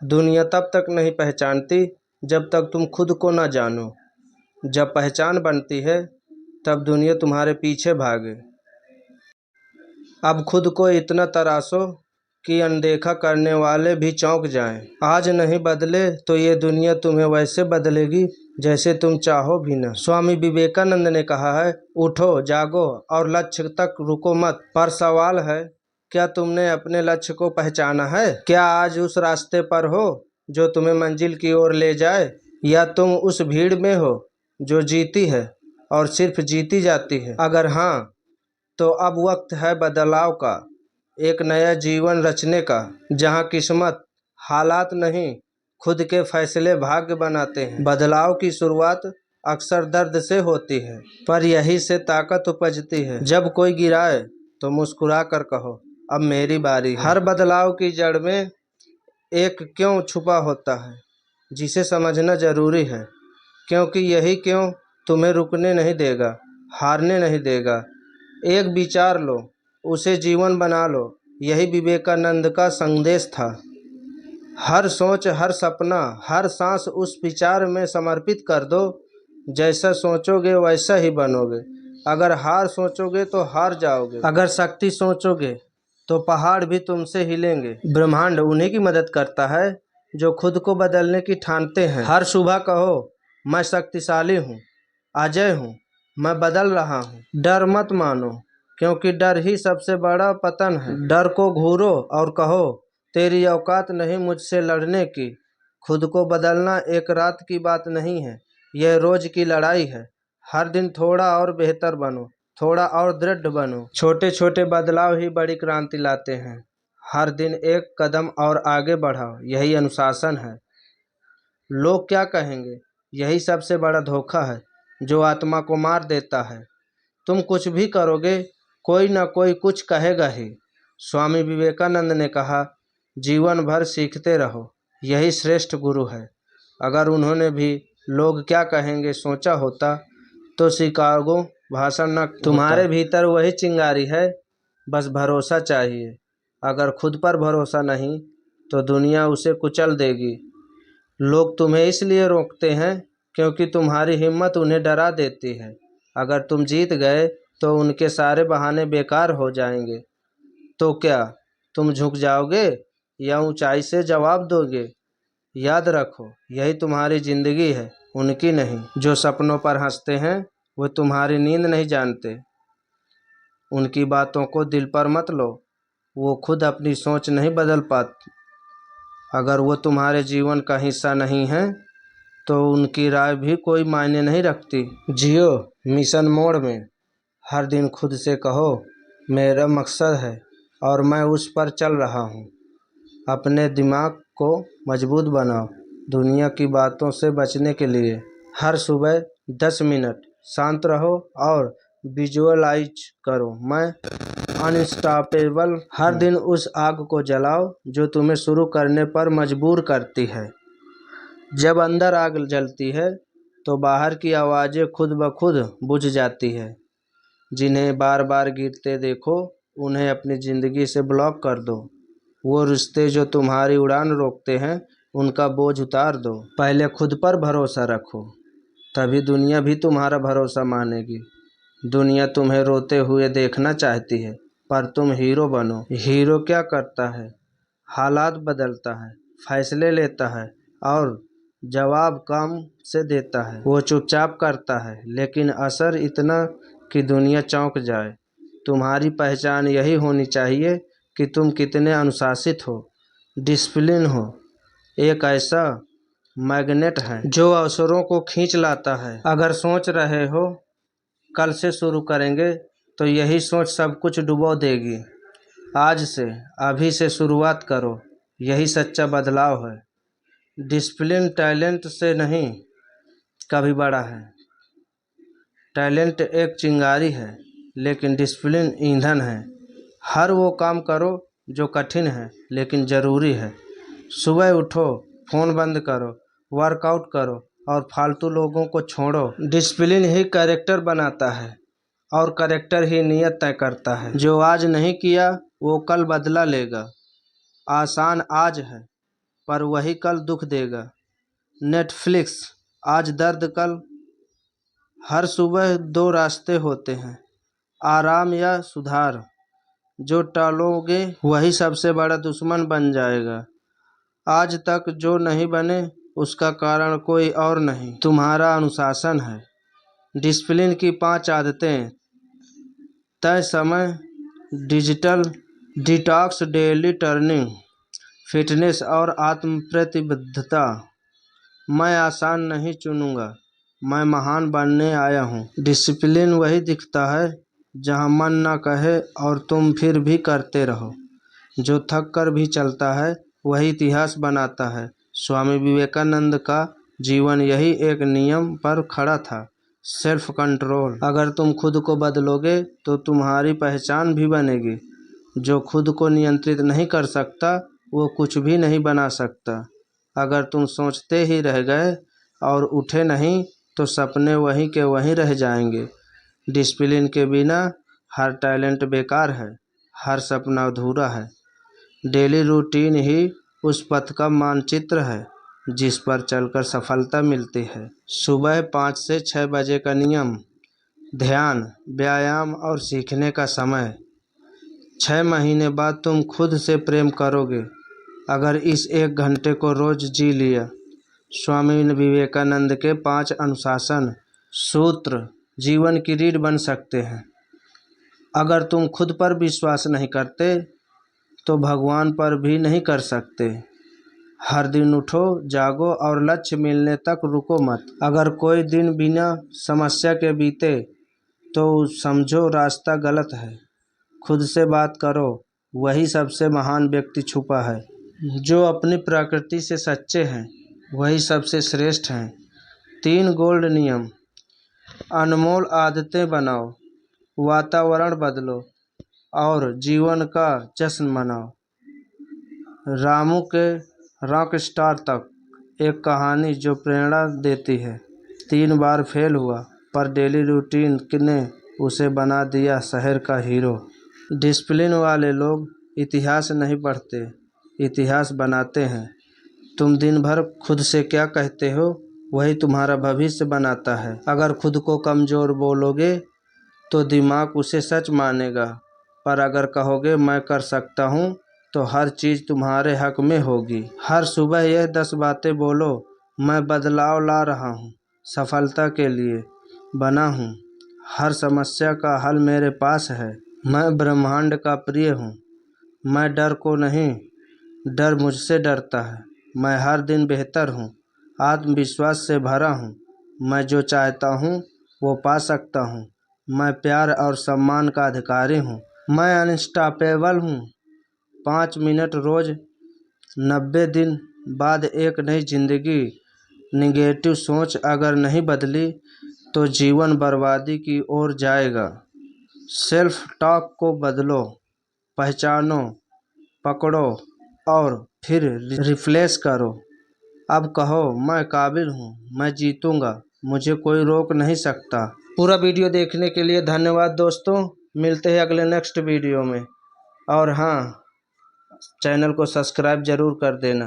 दुनिया तब तक नहीं पहचानती जब तक तुम खुद को न जानो। जब पहचान बनती है तब दुनिया तुम्हारे पीछे भागे। अब खुद को इतना तराशो कि अनदेखा करने वाले भी चौंक जाएं। आज नहीं बदले तो ये दुनिया तुम्हें वैसे बदलेगी जैसे तुम चाहो भी न। स्वामी विवेकानंद ने कहा है, उठो, जागो और लक्ष्य तक रुको मत। पर सवाल है, क्या तुमने अपने लक्ष्य को पहचाना है? क्या आज उस रास्ते पर हो जो तुम्हें मंजिल की ओर ले जाए, या तुम उस भीड़ में हो जो जीती है और सिर्फ जीती जाती है? अगर हाँ, तो अब वक्त है बदलाव का, एक नया जीवन रचने का, जहां किस्मत, हालात नहीं, खुद के फैसले भाग्य बनाते हैं। बदलाव की शुरुआत अक्सर दर्द से होती है, पर यही से ताकत उपजती है। जब कोई गिराए तो मुस्कुरा कर कहो, अब मेरी बारी है। हर बदलाव की जड़ में एक क्यों छुपा होता है, जिसे समझना जरूरी है, क्योंकि यही क्यों तुम्हें रुकने नहीं देगा, हारने नहीं देगा। एक विचार लो, उसे जीवन बना लो, यही विवेकानंद का संदेश था। हर सोच, हर सपना, हर सांस उस विचार में समर्पित कर दो। जैसा सोचोगे वैसा ही बनोगे। अगर हार सोचोगे तो हार जाओगे, अगर शक्ति सोचोगे तो पहाड़ भी तुमसे हिलेंगे। ब्रह्मांड उन्हीं की मदद करता है जो खुद को बदलने की ठानते हैं। हर सुबह कहो, मैं शक्तिशाली हूँ, अजय हूँ, मैं बदल रहा हूँ। डर मत मानो, क्योंकि डर ही सबसे बड़ा पतन है। डर को घूरो और कहो, तेरी औकात नहीं मुझसे लड़ने की। खुद को बदलना एक रात की बात नहीं है, यह रोज की लड़ाई है। हर दिन थोड़ा और बेहतर बनो, थोड़ा और दृढ़ बनो। छोटे छोटे बदलाव ही बड़ी क्रांति लाते हैं। हर दिन एक कदम और आगे बढ़ाओ, यही अनुशासन है। लोग क्या कहेंगे, यही सबसे बड़ा धोखा है जो आत्मा को मार देता है। तुम कुछ भी करोगे, कोई ना कोई कुछ कहेगा ही। स्वामी विवेकानंद ने कहा, जीवन भर सीखते रहो, यही श्रेष्ठ गुरु है। अगर उन्होंने भी लोग क्या कहेंगे सोचा होता तो शिकागो भाषण न। तुम्हारे भीतर वही चिंगारी है, बस भरोसा चाहिए। अगर खुद पर भरोसा नहीं तो दुनिया उसे कुचल देगी। लोग तुम्हें इसलिए रोकते हैं क्योंकि तुम्हारी हिम्मत उन्हें डरा देती है। अगर तुम जीत गए तो उनके सारे बहाने बेकार हो जाएंगे। तो क्या तुम झुक जाओगे या ऊंचाई से जवाब दोगे? याद रखो, यही तुम्हारी जिंदगी है, उनकी नहीं। जो सपनों पर हंसते हैं वो तुम्हारी नींद नहीं जानते। उनकी बातों को दिल पर मत लो, वो खुद अपनी सोच नहीं बदल पाते। अगर वो तुम्हारे जीवन का हिस्सा नहीं है तो उनकी राय भी कोई मायने नहीं रखती। जियो मिशन मोड में। हर दिन खुद से कहो, मेरा मकसद है और मैं उस पर चल रहा हूँ। अपने दिमाग को मजबूत बनाओ दुनिया की बातों से बचने के लिए। हर सुबह 10 मिनट शांत रहो और विजुअलाइज करो, मैं अनस्टॉपेबल। हर दिन उस आग को जलाओ जो तुम्हें शुरू करने पर मजबूर करती है। जब अंदर आग जलती है तो बाहर की आवाज़ें खुद ब खुद बुझ जाती है। जिन्हें बार बार गिरते देखो, उन्हें अपनी ज़िंदगी से ब्लॉक कर दो। वो रिश्ते जो तुम्हारी उड़ान रोकते हैं, उनका बोझ उतार दो। पहले खुद पर भरोसा रखो, तभी दुनिया भी तुम्हारा भरोसा मानेगी। दुनिया तुम्हें रोते हुए देखना चाहती है, पर तुम हीरो बनो। हीरो क्या करता है? हालात बदलता है, फैसले लेता है और जवाब काम से देता है। वो चुपचाप करता है, लेकिन असर इतना कि दुनिया चौंक जाए। तुम्हारी पहचान यही होनी चाहिए कि तुम कितने अनुशासित हो, डिसिप्लिन हो। एक ऐसा मैग्नेट है जो अवसरों को खींच लाता है। अगर सोच रहे हो कल से शुरू करेंगे, तो यही सोच सब कुछ डुबो देगी। आज से, अभी से शुरुआत करो, यही सच्चा बदलाव है। डिसिप्लिन टैलेंट से नहीं कभी बड़ा है। टैलेंट एक चिंगारी है, लेकिन डिसिप्लिन ईंधन है। हर वो काम करो जो कठिन है लेकिन ज़रूरी है। सुबह उठो, फ़ोन बंद करो, वर्कआउट करो और फालतू लोगों को छोड़ो। डिसिप्लिन ही कैरेक्टर बनाता है और कैरेक्टर ही नियत तय करता है। जो आज नहीं किया वो कल बदला लेगा। आसान आज है, पर वही कल दुख देगा। नेटफ्लिक्स, आज दर्द कल। हर सुबह दो रास्ते होते हैं, आराम या सुधार। जो टालोगे वही सबसे बड़ा दुश्मन बन जाएगा। आज तक जो नहीं बने उसका कारण कोई और नहीं, तुम्हारा अनुशासन है। डिसिप्लिन की 5 आदतें। तय समय, digital detox, daily turning, fitness और आत्म प्रतिबद्धता। मैं आसान नहीं चुनूंगा, मैं महान बनने आया हूँ। डिसिप्लिन वही दिखता है जहाँ मन ना कहे और तुम फिर भी करते रहो। जो थक कर भी चलता है वही इतिहास बनाता है। स्वामी विवेकानंद का जीवन यही एक नियम पर खड़ा था, सेल्फ कंट्रोल। अगर तुम खुद को बदलोगे तो तुम्हारी पहचान भी बनेगी। जो खुद को नियंत्रित नहीं कर सकता वो कुछ भी नहीं बना सकता। अगर तुम सोचते ही रह गए और उठे नहीं तो सपने वहीं के वहीं रह जाएंगे। डिसिप्लिन के बिना हर टैलेंट बेकार है, हर सपना अधूरा है। डेली रूटीन ही उस पथ का मानचित्र है जिस पर चलकर सफलता मिलती है। सुबह 5 से 6 बजे का नियम, ध्यान, व्यायाम और सीखने का समय। 6 महीने बाद तुम खुद से प्रेम करोगे अगर इस 1 घंटे को रोज जी लिया। स्वामी विवेकानंद के 5 अनुशासन सूत्र जीवन की रीढ़ बन सकते हैं। अगर तुम खुद पर विश्वास नहीं करते तो भगवान पर भी नहीं कर सकते। हर दिन उठो, जागो और लक्ष्य मिलने तक रुको मत। अगर कोई दिन बिना समस्या के बीते तो समझो रास्ता गलत है। खुद से बात करो, वही सबसे महान व्यक्ति छुपा है। जो अपनी प्रकृति से सच्चे हैं वही सबसे श्रेष्ठ हैं। 3 गोल्ड नियम। अनमोल आदतें बनाओ, वातावरण बदलो और जीवन का जश्न मनाओ। रामू के रॉक स्टार तक, एक कहानी जो प्रेरणा देती है। 3 बार फेल हुआ पर डेली रूटीन ने उसे बना दिया शहर का हीरो। डिसिप्लिन वाले लोग इतिहास नहीं पढ़ते, इतिहास बनाते हैं। तुम दिन भर खुद से क्या कहते हो वही तुम्हारा भविष्य बनाता है। अगर खुद को कमज़ोर बोलोगे तो दिमाग उसे सच मानेगा, पर अगर कहोगे मैं कर सकता हूँ तो हर चीज़ तुम्हारे हक में होगी। हर सुबह यह 10 बातें बोलो, मैं बदलाव ला रहा हूँ, सफलता के लिए बना हूँ। हर समस्या का हल मेरे पास है। मैं ब्रह्मांड का प्रिय हूँ। मैं डर को नहीं, डर मुझसे डरता है। मैं हर दिन बेहतर हूँ, आत्मविश्वास से भरा हूँ। मैं जो चाहता हूँ वो पा सकता हूँ। मैं प्यार और सम्मान का अधिकारी हूँ। मैं अनस्टॉपेबल हूँ। 5 मिनट रोज, 90 दिन बाद एक नई जिंदगी। निगेटिव सोच अगर नहीं बदली तो जीवन बर्बादी की ओर जाएगा। सेल्फ टॉक को बदलो, पहचानो, पकड़ो और फिर रिफ्लेश करो। अब कहो मैं काबिल हूँ, मैं जीतूंगा, मुझे कोई रोक नहीं सकता। पूरा वीडियो देखने के लिए धन्यवाद दोस्तों। मिलते हैं अगले नेक्स्ट वीडियो में। और हाँ, चैनल को सब्सक्राइब ज़रूर कर देना।